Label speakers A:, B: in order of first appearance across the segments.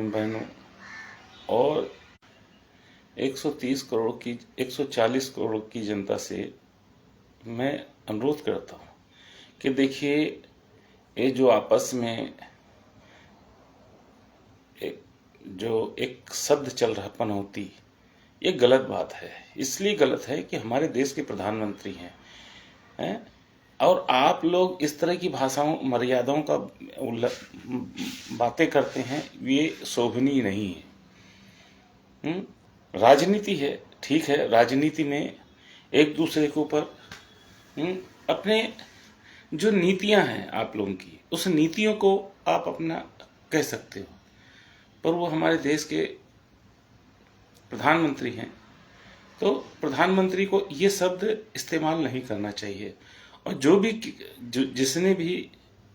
A: बहनों, और 130 करोड़ की 140 करोड़ की जनता से मैं अनुरोध करता हूँ कि देखिए, ये जो आपस में एक शब्द चल रहा पनौती, ये गलत बात है। इसलिए गलत है कि हमारे देश के प्रधानमंत्री हैं और आप लोग इस तरह की भाषाओं मर्यादाओं का बातें करते हैं, ये शोभनीय नहीं है। राजनीति है, ठीक है, राजनीति में एक दूसरे के ऊपर अपने जो नीतियां हैं आप लोगों की, उस नीतियों को आप अपना कह सकते हो, पर वो हमारे देश के प्रधानमंत्री हैं, तो प्रधानमंत्री को ये शब्द इस्तेमाल नहीं करना चाहिए। और जिसने भी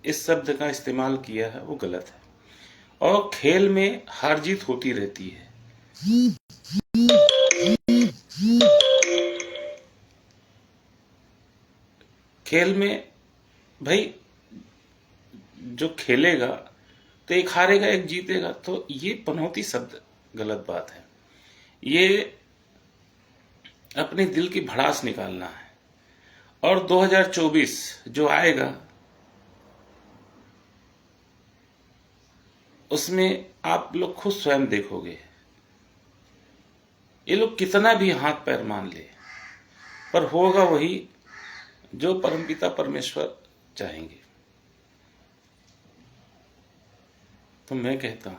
A: इस शब्द का इस्तेमाल किया है वो गलत है। और खेल में हार जीत होती रहती है। खेल में भाई जो खेलेगा तो एक हारेगा एक जीतेगा, तो ये पनौती शब्द गलत बात है। ये अपने दिल की भड़ास निकालना है। और 2024 जो आएगा उसमें आप लोग खुद स्वयं देखोगे, ये लोग कितना भी हाथ पैर मान ले, पर होगा वही जो परमपिता परमेश्वर चाहेंगे। तो मैं कहता हूं,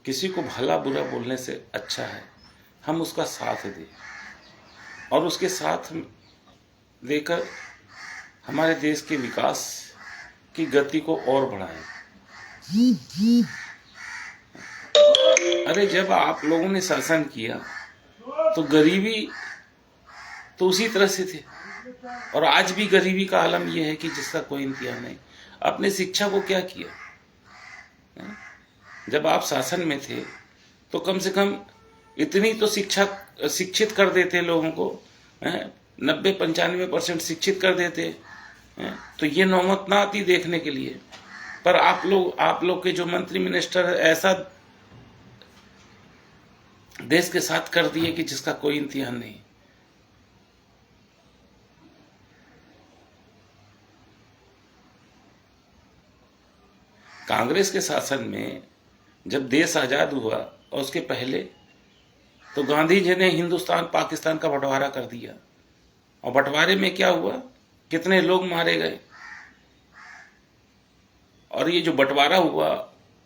A: किसी को भला बुरा बोलने से अच्छा है हम उसका साथ दें और उसके साथ देकर हमारे देश के विकास की गति को और बढ़ाएं। अरे जब आप लोगों ने शासन किया तो गरीबी तो उसी तरह से थे, और आज भी गरीबी का आलम यह है कि जिसका कोई इम्तिहान नहीं। आपने शिक्षा को क्या किया? जब आप शासन में थे तो कम से कम इतनी तो शिक्षित कर देते लोगों को, 90-95% शिक्षित कर देते, तो ये नौबत ना आती देखने के लिए। पर आप लोग के जो मंत्री मिनिस्टर ऐसा देश के साथ कर दिए कि जिसका कोई इम्तिहान नहीं। कांग्रेस के शासन में जब देश आजाद हुआ और उसके पहले तो गांधी जी ने हिंदुस्तान पाकिस्तान का बंटवारा कर दिया, और बंटवारे में क्या हुआ, कितने लोग मारे गए। और ये जो बंटवारा हुआ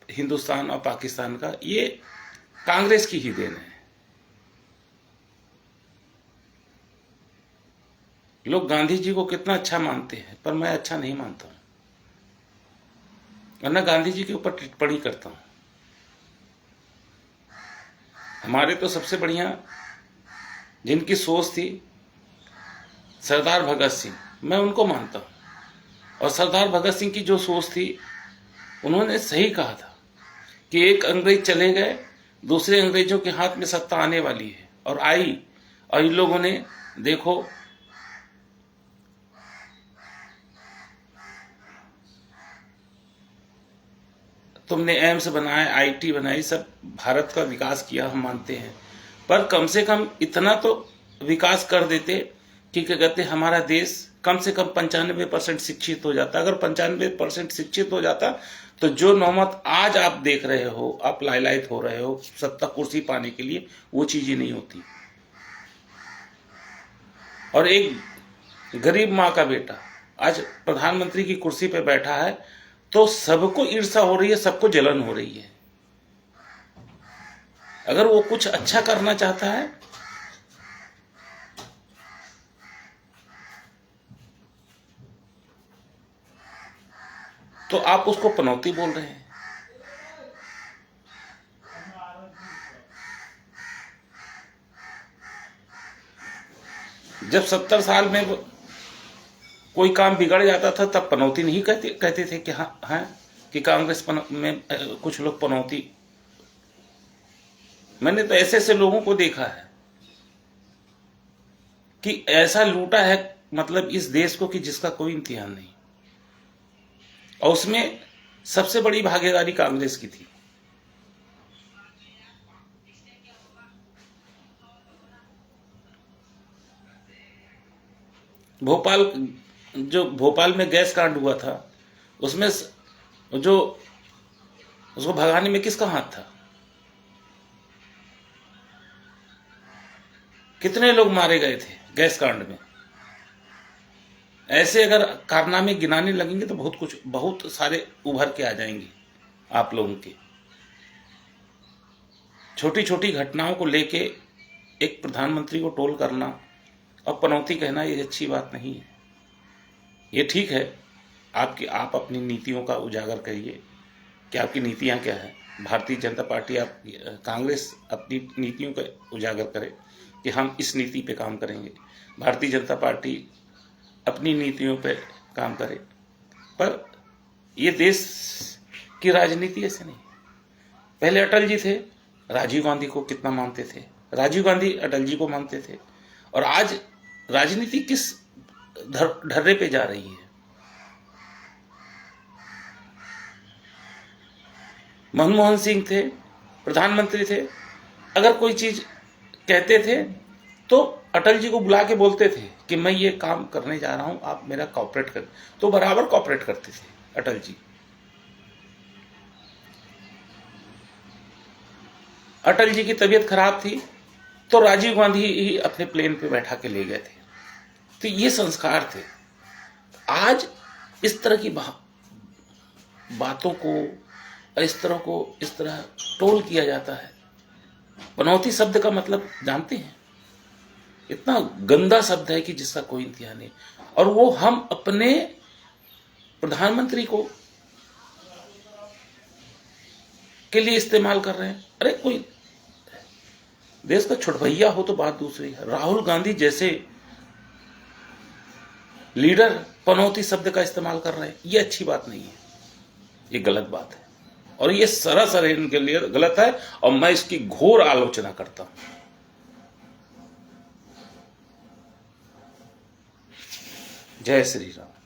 A: हिंदुस्तान और पाकिस्तान का, ये कांग्रेस की ही देन है। लोग गांधी जी को कितना अच्छा मानते हैं, पर मैं अच्छा नहीं मानता हूं, वरना गांधी जी के ऊपर टिप्पणी करता हूं। हमारे तो सबसे बढ़िया जिनकी सोच थी सरदार भगत सिंह, मैं उनको मानता हूं। और सरदार भगत सिंह की जो सोच थी, उन्होंने सही कहा था कि एक अंग्रेज चले गए, दूसरे अंग्रेजों के हाथ में सत्ता आने वाली है, और आई। और इन लोगों ने देखो तुमने एम्स बनाए, आईटी बनाई, सब भारत का विकास किया, हम मानते हैं, पर कम से कम इतना तो विकास कर देते कि क्या कहते, हमारा देश कम से कम 95% शिक्षित हो जाता। अगर 95% शिक्षित हो जाता तो जो नौबत आज आप देख रहे हो, आप लाइलाइट हो रहे हो सत्ता कुर्सी पाने के लिए, वो चीजें नहीं होती। और एक गरीब माँ का बेटा आज प्रधानमंत्री की कुर्सी पे बैठा है तो सबको ईर्ष्या हो रही है, सबको जलन हो रही है। अगर वो कुछ अच्छा करना चाहता है तो आप उसको पनौती बोल रहे हैं। जब 70 साल में कोई काम बिगड़ जाता था तब पनौती नहीं कहते थे कि हाँ कि कांग्रेस में कुछ लोग पनौती। मैंने तो ऐसे ऐसे लोगों को देखा है कि ऐसा लूटा है, मतलब इस देश को, कि जिसका कोई इम्तिहान नहीं। और उसमें सबसे बड़ी भागीदारी कांग्रेस की थी। भोपाल, जो भोपाल में गैस कांड हुआ था, उसमें जो उसको भगाने में किसका हाथ था? कितने लोग मारे गए थे गैस कांड में? ऐसे अगर कारनामे गिनाने लगेंगे तो बहुत सारे उभर के आ जाएंगे आप लोगों के। छोटी छोटी घटनाओं को लेके एक प्रधानमंत्री को टोल करना और पनौती कहना, ये अच्छी बात नहीं है। ये ठीक है, आप अपनी नीतियों का उजागर करिए कि आपकी नीतियां क्या है। भारतीय जनता पार्टी, कांग्रेस अपनी नीतियों का उजागर करे कि हम इस नीति पे काम करेंगे। भारतीय जनता पार्टी अपनी नीतियों पे काम करे, पर ये देश की राजनीति ऐसे नहीं। पहले अटल जी थे, राजीव गांधी को कितना मानते थे, राजीव गांधी अटल जी को मानते थे, और आज राजनीति किस ढर्रे पे जा रही है। मनमोहन सिंह थे, प्रधानमंत्री थे, अगर कोई चीज कहते थे तो अटल जी को बुला के बोलते थे कि मैं ये काम करने जा रहा हूं, आप मेरा कॉपरेट कर, तो बराबर कॉपरेट करते थे अटल जी। अटल जी की तबीयत खराब थी तो राजीव गांधी ही अपने प्लेन पे बैठा के ले गए थे। तो ये संस्कार थे। आज इस तरह की बातों को, इस तरह टोल किया जाता है। पनौती शब्द का मतलब जानते हैं? इतना गंदा शब्द है कि जिसका कोई इंतहा नहीं, और वो हम अपने प्रधानमंत्री को के लिए इस्तेमाल कर रहे हैं। अरे कोई देश का छुटभैया हो तो बात दूसरी है। राहुल गांधी जैसे लीडर पनौती शब्द का इस्तेमाल कर रहे हैं, ये अच्छी बात नहीं है, ये गलत बात है, और ये सरासर इनके लिए गलत है, और मैं इसकी घोर आलोचना करता हूं। जय श्री राम।